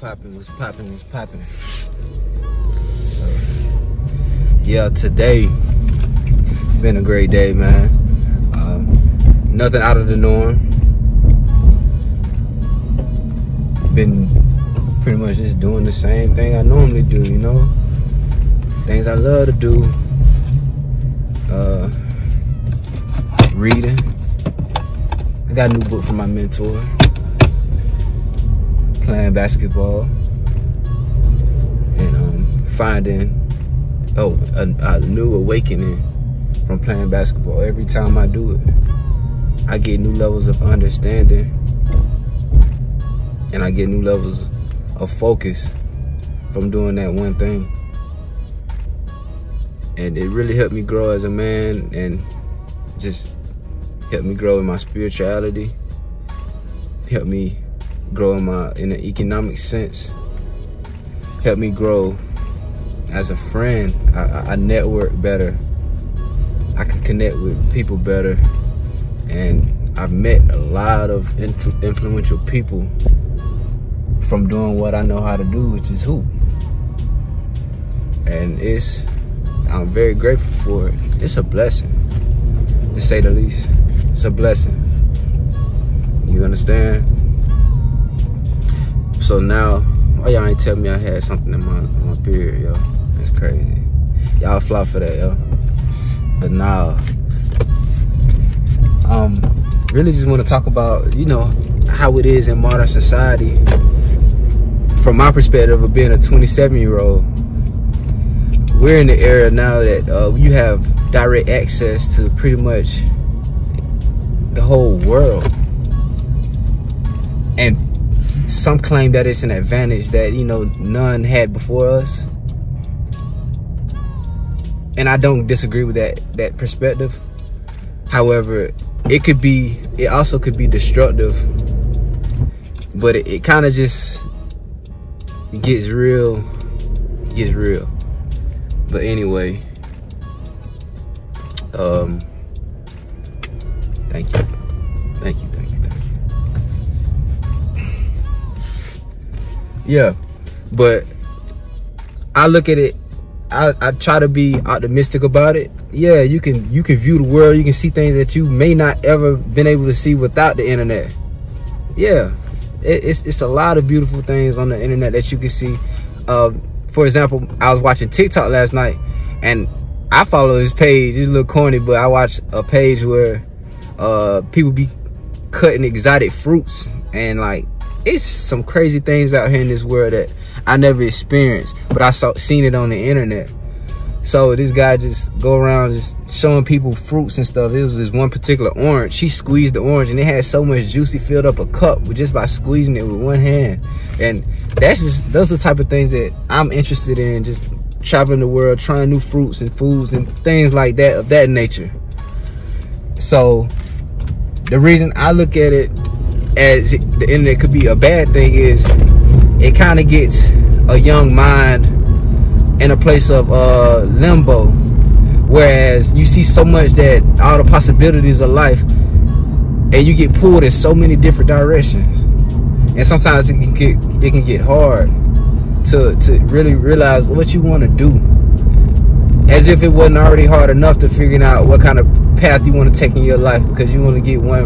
What's popping? So, yeah, today it's been a great day, man. Nothing out of the norm. Been pretty much just doing the same thing I normally do, you know? Things I love to do. Reading. I got a new book from my mentor. Playing basketball. And finding a new awakening from playing basketball. Every time I do it, I get new levels of understanding. And I get new levels of focus from doing that one thing. And it really helped me grow as a man, and just helped me grow in my spirituality, helped me grow in an economic sense, helped me grow as a friend. I network better, I can connect with people better, and I've met a lot of influential people from doing what I know how to do, which is hoop. And I'm very grateful for it. It's a blessing, to say the least. It's a blessing. You understand? So now, why y'all ain't tell me I had something in my beard, yo? That's crazy. Y'all fly for that, yo. But now, really just want to talk about, you know, how it is in modern society. From my perspective of being a 27-year-old, we're in the era now that you have direct access to pretty much the whole world. And some claim that it's an advantage that, you know, none had before us. And I don't disagree with that perspective. However, it also could be destructive. But it kind of just gets real. But anyway, thank you. Yeah, but I look at it, I try to be optimistic about it. Yeah, you can view the world, you can see things that you may not ever been able to see without the internet. Yeah, it's a lot of beautiful things on the internet that you can see. For example, I was watching TikTok last night, and I follow this page. It's a little corny, but I watch a page where people be cutting exotic fruits, and like, it's some crazy things out here in this world that I never experienced, but I seen it on the internet. So this guy just go around just showing people fruits and stuff. It was this one particular orange. He squeezed the orange, and it had so much juice, he filled up a cup just by squeezing it with one hand. And those are the type of things that I'm interested in, just traveling the world, trying new fruits and foods and things like that, of that nature. So the reason I look at it as the internet could be a bad thing is it kind of gets a young mind in a place of limbo, whereas you see so much that all the possibilities of life, and you get pulled in so many different directions. And sometimes it can get hard to really realize what you want to do, as if it wasn't already hard enough to figuring out what kind of path you want to take in your life, because you want to get one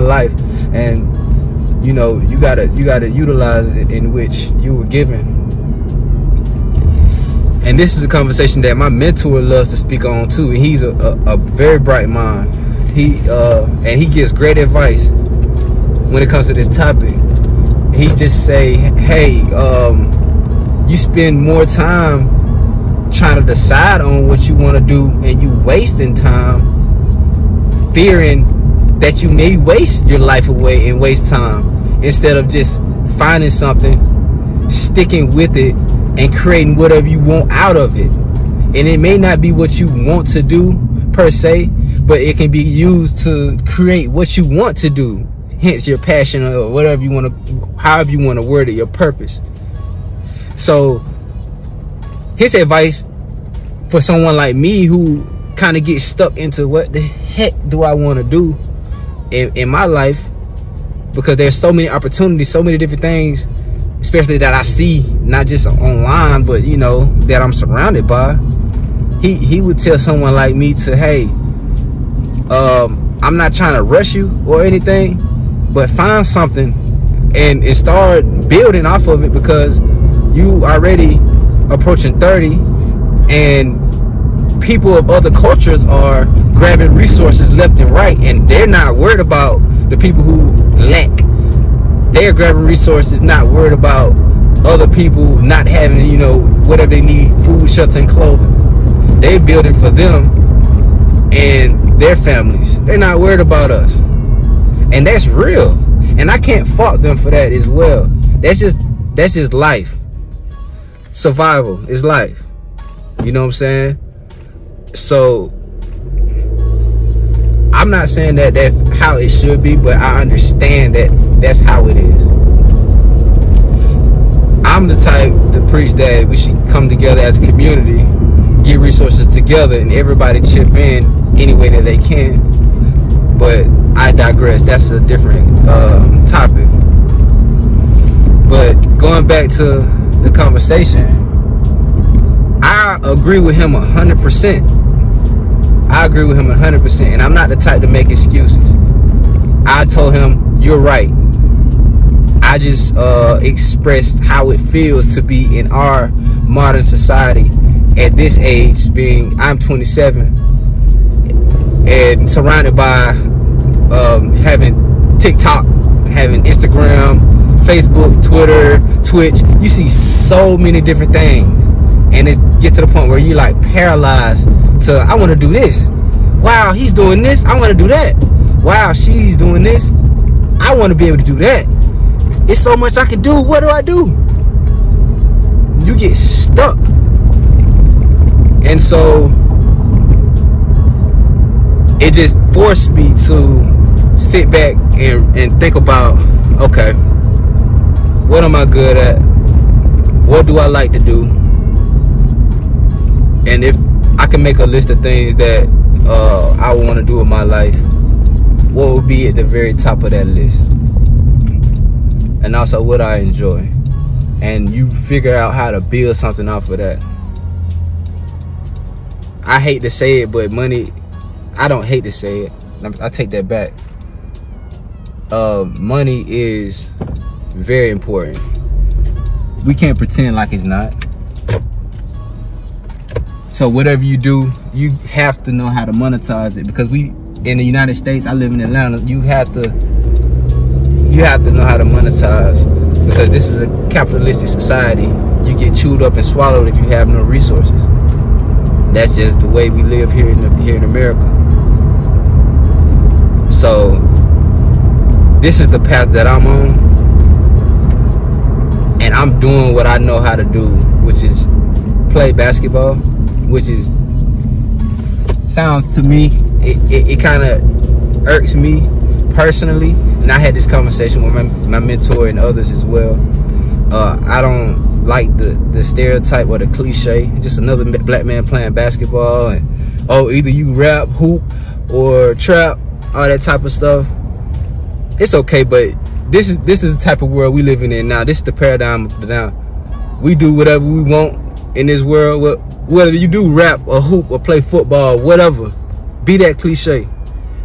life, and you know you gotta utilize it in which you were given. And this is a conversation that my mentor loves to speak on too. And he's a very bright mind. And he gives great advice when it comes to this topic. He just say, hey, you spend more time trying to decide on what you want to do, and you wasting time fearing that you may waste your life away and waste time, instead of just finding something, sticking with it, and creating whatever you want out of it. And it may not be what you want to do per se, but it can be used to create what you want to do, hence your passion, or whatever you want to, however you want to word it, your purpose. So his advice for someone like me who kind of gets stuck into what the heck do I want to do in my life, because there's so many opportunities, so many different things especially that I see, not just online, but you know, that I'm surrounded by. He would tell someone like me to, hey, I'm not trying to rush you or anything, but find something and start building off of it, because you already approaching 30 and people of other cultures are grabbing resources left and right, and they're not worried about the people who lack. They're grabbing resources, not worried about other people not having, you know, whatever they need, food, shelter, and clothing. They're building for them and their families. They're not worried about us, and that's real. And I can't fault them for that as well. That's just life. Survival is life. You know what I'm saying? So I'm not saying that that's how it should be, but I understand that that's how it is. I'm the type to preach that we should come together as a community, get resources together, and everybody chip in any way that they can. But I digress. That's a different topic. But going back to the conversation, I agree with him 100%. I agree with him 100%, and I'm not the type to make excuses. I told him, you're right. I just expressed how it feels to be in our modern society at this age, being I'm 27 and surrounded by having TikTok, having Instagram, Facebook, Twitter, Twitch. You see so many different things, and it gets to the point where you're like paralyzed to, I want to do this. Wow, he's doing this. I want to do that. Wow, she's doing this. I want to be able to do that. It's so much I can do. What do I do? You get stuck. And so it just forced me to sit back and think about, okay, what am I good at? What do I like to do? And if I can make a list of things that I want to do in my life, what would be at the very top of that list? And also what I enjoy. And you figure out how to build something off of that. I hate to say it, but money, I don't hate to say it. I take that back. Money is very important. We can't pretend like it's not. So whatever you do, you have to know how to monetize it, because we in the United States, I live in Atlanta, you have to know how to monetize, because this is a capitalistic society. You get chewed up and swallowed if you have no resources. That's just the way we live here in America. So this is the path that I'm on, and I'm doing what I know how to do, which is play basketball, which is, sounds to me, it kind of irks me personally. And I had this conversation with my mentor and others as well. I don't like the stereotype or the cliche, just another black man playing basketball, and oh, either you rap, hoop, or trap, all that type of stuff. It's okay, but this is the type of world we living in now. This is the paradigm of now. We do whatever we want in this world, whether you do rap or hoop or play football, whatever, be that cliche,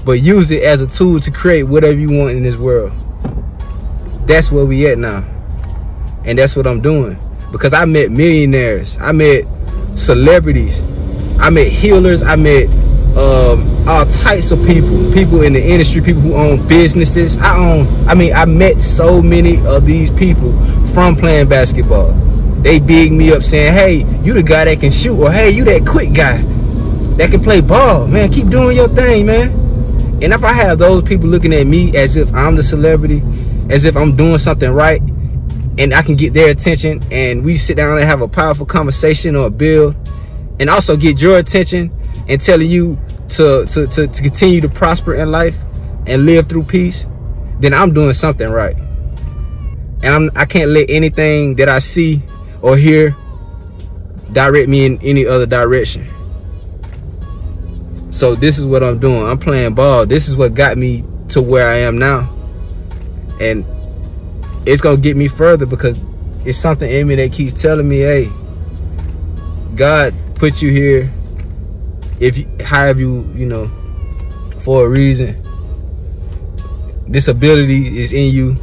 but use it as a tool to create whatever you want in this world. That's where we at now, and that's what I'm doing, because I met millionaires, I met celebrities, I met healers, I met all types of people in the industry, people who own businesses. I met so many of these people from playing basketball. They big me up saying, hey, you the guy that can shoot, or hey, you that quick guy that can play ball, man, keep doing your thing, man. And if I have those people looking at me as if I'm the celebrity, as if I'm doing something right, and I can get their attention, and we sit down and have a powerful conversation or a build, and also get your attention and telling you to continue to prosper in life and live through peace, then I'm doing something right. And I can't let anything that I see or hear direct me in any other direction. So this is what I'm doing. I'm playing ball. This is what got me to where I am now, and it's gonna get me further, because it's something in me that keeps telling me, hey, God put you here, however you know, for a reason. This ability is in you.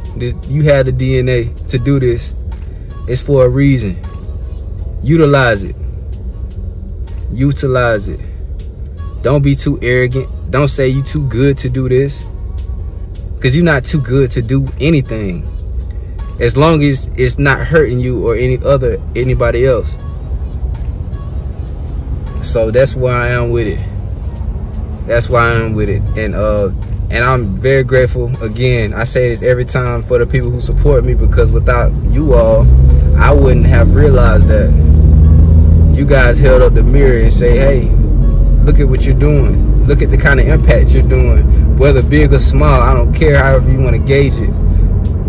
You have the DNA to do this. It's for a reason. Utilize it. Utilize it. Don't be too arrogant. Don't say you too good to do this, because you're not too good to do anything, as long as it's not hurting you or anybody else. So that's where I am with it. That's why I am with it. And I'm very grateful. Again, I say this every time, for the people who support me, because without you all, I wouldn't have realized that. You guys held up the mirror and say, hey, look at what you're doing. Look at the kind of impact you're doing. Whether big or small, I don't care, however you want to gauge it.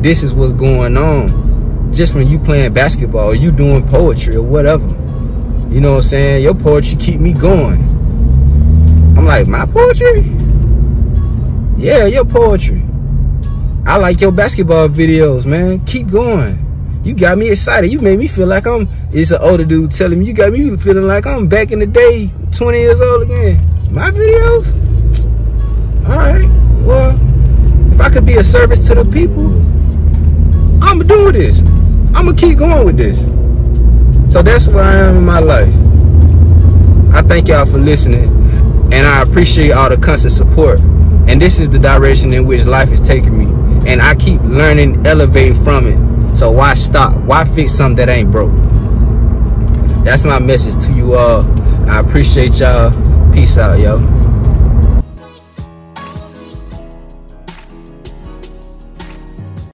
This is what's going on. Just from you playing basketball, or you doing poetry or whatever. You know what I'm saying? Your poetry keep me going. I'm like, my poetry? Yeah, your poetry. I like your basketball videos, man. Keep going. You got me excited. You made me feel like it's an older dude telling me, you got me feeling like I'm back in the day, 20 years old again. My videos? All right, well, if I could be a service to the people, I'ma do this. I'ma keep going with this. So that's where I am in my life. I thank y'all for listening, and I appreciate all the constant support. And this is the direction in which life is taking me, and I keep learning, elevating from it. So why stop? Why fix something that ain't broke? That's my message to you all. I appreciate y'all. Peace out, yo.